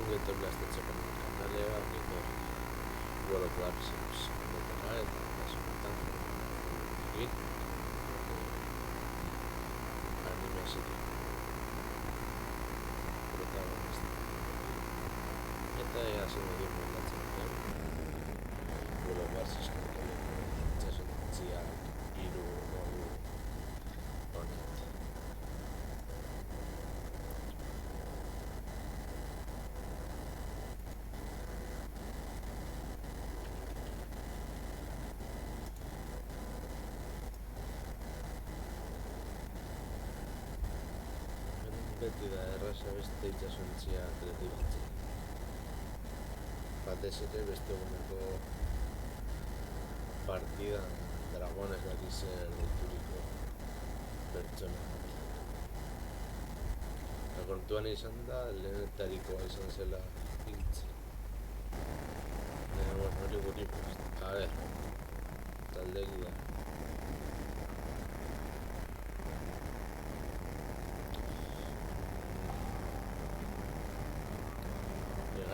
nyt on näistä tsekannut kanalia, nyt on World Lapsimus, niitä haetaan tässä jotain. Animesikin. Otetaan varmasti. Että ei ihan sinne juhliin katsotaan. World Lapsimus se on siellä idu on. Betida errasa beste itxasontzia atletibatzen. Batez ere beste eguneko partida Dragones baki zer deituriko pertsona. Eta kontuan izan da, lehenetarikoa izan zela hiltzen. Hori guri post. A ver, taldek da.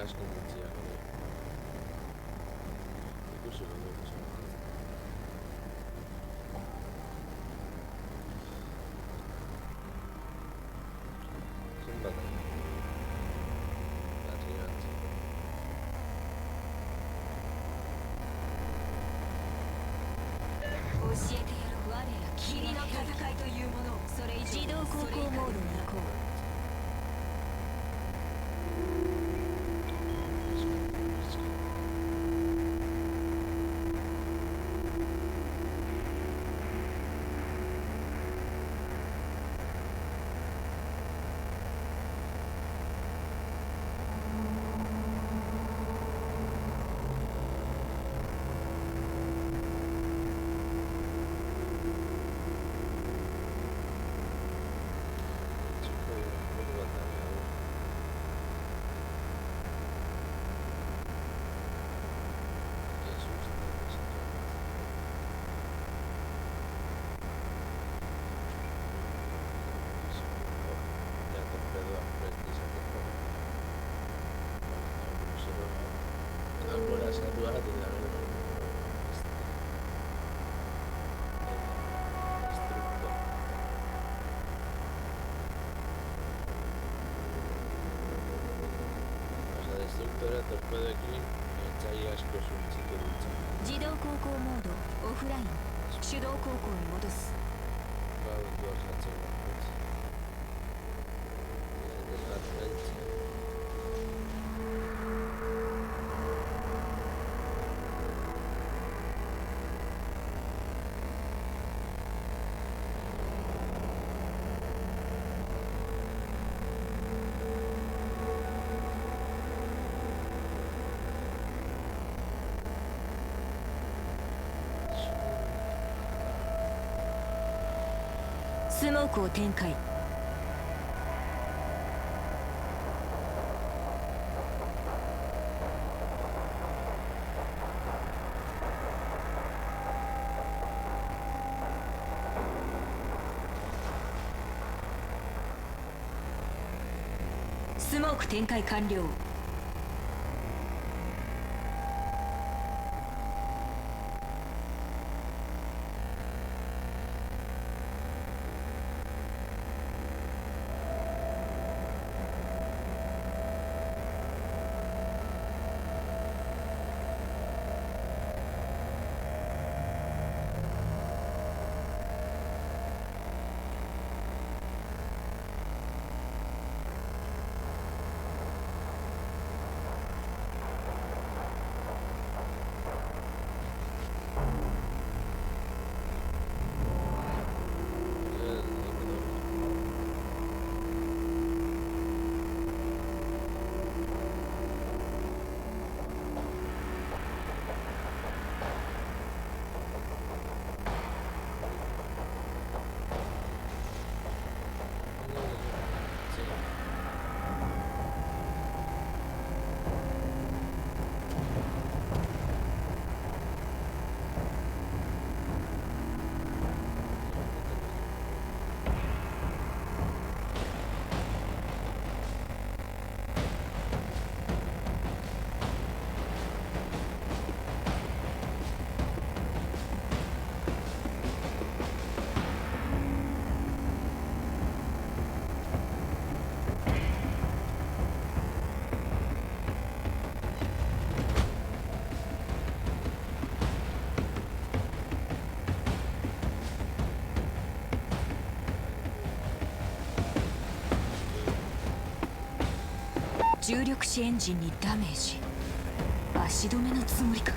Asken ditziak ere. Ikusiko dugu zen. Zenbat? Batri antzeko. 教えてやる我ら霧の戦いというものをそれ以上自動航行モードに移行 Torpedoekin etxai asko suntziko dutza. 自動航行モードオフライン手動航行に戻す Gaurko osatzen bat. Departmentzi.スモークを展開スモーク展開完了重力子エンジンにダメージ。足止めのつもりか。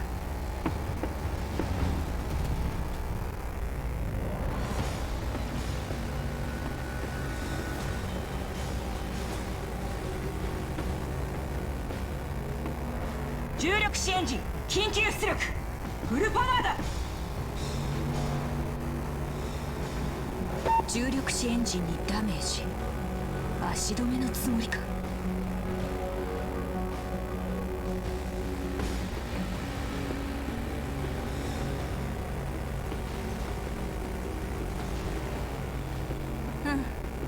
重力子エンジン緊急出力フルパワーだ。重力子エンジンにダメージ。足止めのつもりか。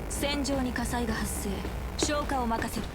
戦場に火災が発生。消火を任せる。